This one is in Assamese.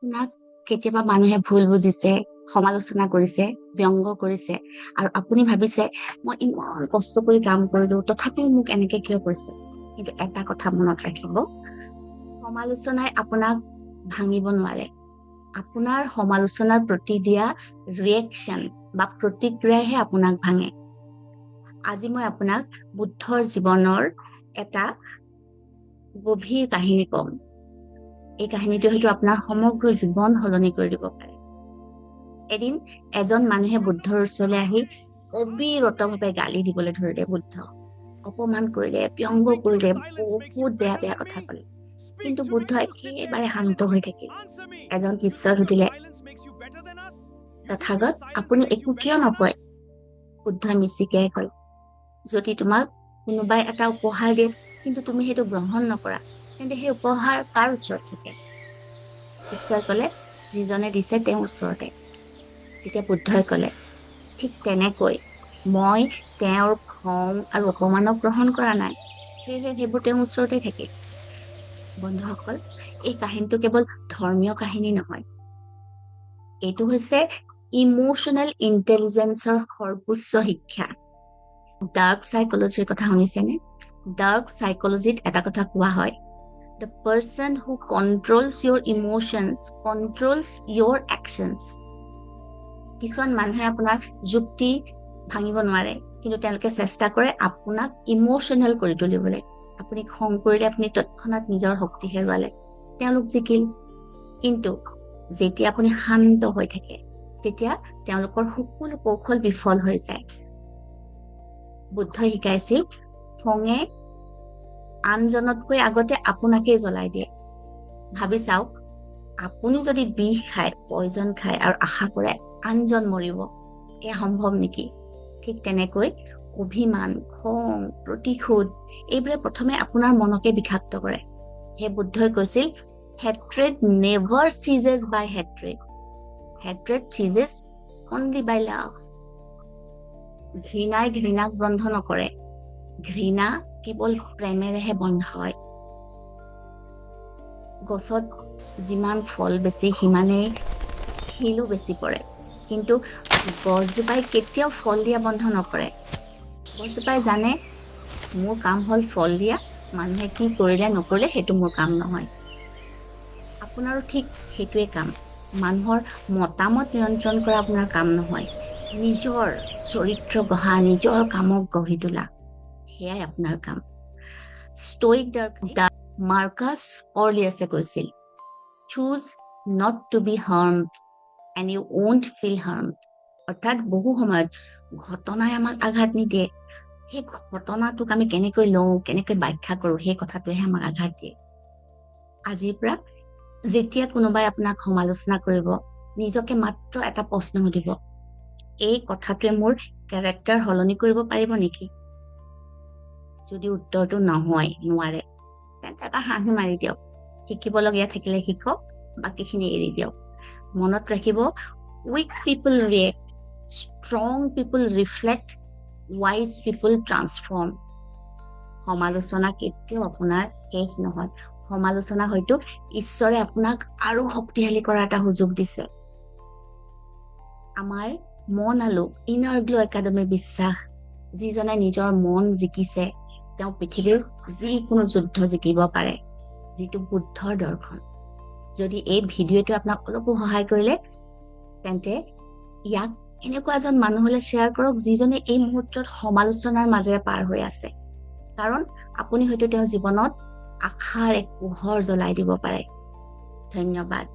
আপোনাক কেতিয়াবা মানুহে ভুল বুজিছে, সমালোচনা কৰিছে, ব্যংগ কৰিছে আৰু আপুনি ভাবিছে মই ইমান কষ্ট কৰি কাম কৰিলো তথাপিও মোক এনেকে কিয় কৰিছে। কিন্তু এটা কথা মনত ৰাখিব, সমালোচনাই আপোনাক ভাঙিব নোৱাৰে। আপোনাৰ সমালোচনাৰ প্ৰতি দিয়া ৰিয়েকশ্যন বা প্ৰতিক্ৰিয়াহে আপোনাক ভাঙে। আজি মই আপোনাক বুদ্ধৰ জীৱনৰ এটা গভীৰ কাহিনী কম। এই কাহিনীটো হয়তো আপোনাৰ সমগ্ৰ জীৱন সলনি কৰি দিব পাৰে। এদিন এজন মানুহে বুদ্ধৰ ওচৰলৈ আহি অবিৰতভাৱে গালি দিবলৈ ধৰিলে। বুদ্ধ অপমান কৰিলে, ব্যংগ কৰিলে, বহুত বেয়া বেয়া কথা কলে। কিন্তু বুদ্ধ একেবাৰে শান্ত হৈ থাকিল। এজন শিষ্যই সুধিলে, তথাগত আপুনি একো কিয় নকয়? বুদ্ধই মিচিকাই কলে, যদি তোমাক কোনোবাই এটা উপহাৰ দিয়ে কিন্তু তুমি সেইটো গ্ৰহণ নকৰা, তেন্তে সেই উপহাৰ কাৰ ওচৰত থাকে? ঈশ্বৰে কলে, যিজনে দিছে তেওঁৰ ওচৰতে। তেতিয়া বুদ্ধই কলে, ঠিক তেনেকৈ মই তেওঁৰ খং আৰু অপমানক গ্ৰহণ কৰা নাই, সেয়েহে সেইবোৰ তেওঁৰ ওচৰতে থাকে। বন্ধুসকল, এই কাহিনীটো কেৱল ধৰ্মীয় কাহিনী নহয়, এইটো হৈছে ইমোচনেল ইণ্টেলিজেন্সৰ সৰ্বোচ্চ শিক্ষা। ডাৰ্ক চাইকলজিৰ কথা শুনিছেনে? ডাৰ্ক চাইকলজিত এটা কথা কোৱা হয়, the person who controls your emotions controls your actions. কিছুমান মানুহে আপোনাৰ যুক্তি ভাঙিব নোৱাৰে, কিন্তু তেওঁলোকে চেষ্টা কৰে আপোনাক ইমোচনেল কৰি তুলিবলৈ। আপুনি খং কৰিলে আপুনি তৎক্ষণাত নিজৰ শক্তি হেৰুৱালে, তেওঁলোক জিকিল। কিন্তু যেতিয়া আপুনি শান্ত হৈ থাকে, তেতিয়া তেওঁলোকৰ সকলো কৌশল বিফল হৈ যায়। বুদ্ধই শিকাইছিল, খঙে আনজনতকৈ আগতে আপোনাকেই জ্বলাই দিয়ে। ভাবি চাওক, আপুনি যদি বিষ খায়, পয়জন খায় আৰু আশা কৰে আনজন মৰিব, এয়া সম্ভৱ নেকি? ঠিক তেনেকৈ অভিমান, খং, প্ৰতিশোধ এইবোৰে প্ৰথমে আপোনাৰ মনকে বিষাক্ত কৰে। সেই বুদ্ধই কৈছিল, hatred never ceases by hatred. Hatred ceases only by love. ঘৃণাই ঘৃণাক বন্ধ নকৰে, ঘৃণা কেৱল প্ৰেমেৰেহে বন্ধ হয়। গছত যিমান ফল বেছি সিমানেই শিলো বেছি পৰে, কিন্তু গছজোপাই কেতিয়াও ফল দিয়া বন্ধ নকৰে। গছজোপাই জানে মোৰ কাম হল ফল দিয়া, মানুহে কি কৰিলে নকৰিলে সেইটো মোৰ কাম নহয়। আপোনাৰো ঠিক সেইটোৱে কাম। মানুহৰ মতামত নিয়ন্ত্ৰণ কৰা আপোনাৰ কাম নহয়, নিজৰ চৰিত্ৰ গঢ়া, নিজৰ কামক গঢ়ি তোলা, সেয়াই আপোনাৰ কাম। ষ্টইক মাৰ্কাছ অৰেলিয়াছে কৈছিল, choose not to be harmed and you won't feel harmed. অৰ্থাৎ বহু সময়ত ঘটনাই আমাক আঘাত নিদিয়ে, সেই ঘটনাটোক আমি কেনেকৈ লওঁ, কেনেকৈ ব্যাখ্যা কৰো, সেই কথাটোহে আমাক আঘাত দিয়ে। আজিৰ পৰা যেতিয়া কোনোবাই আপোনাক সমালোচনা কৰিব, নিজকে মাত্ৰ এটা প্ৰশ্ন সুধিব, এই কথাটোৱে মোৰ কেৰেক্টাৰ সলনি কৰিব পাৰিব নেকি? যদি উত্তৰটো নহয়, নোৱাৰে, তেন্তে এটা হাঁহি মাৰি দিয়ক। শিকিবলগীয়া থাকিলে শিকক, বাকীখিনি এৰি দিয়ক। মনত ৰাখিব, weak people react, strong people reflect, wise people transform. সমালোচনা কেতিয়াও আপোনাৰ শেষ নহয়। সমালোচনা হয়তো ঈশ্বৰে আপোনাক আৰু শক্তিশালী কৰাৰ এটা সুযোগ দিছে। আমাৰ মন আলো ইনাৰ গ্লো একাডেমীৰ বিশ্বাস, যিজনে নিজৰ মন জিকিছে তেওঁ পৃথিৱীৰ যিকোনো যুদ্ধ জিকিব পাৰে, যিটো বুদ্ধৰ দৰ্শন। যদি এই ভিডিঅ'টো আপোনাক অলপো সহায় কৰিলে, তেন্তে ইয়াক এনেকুৱা এজন মানুহলৈ শ্বেয়াৰ কৰক যিজনে এই মুহূৰ্তত সমালোচনাৰ মাজেৰে পাৰ হৈ আছে, কাৰণ আপুনি হয়তো তেওঁৰ জীৱনত আশাৰ এক পোহৰ জ্বলাই দিব পাৰে। ধন্যবাদ।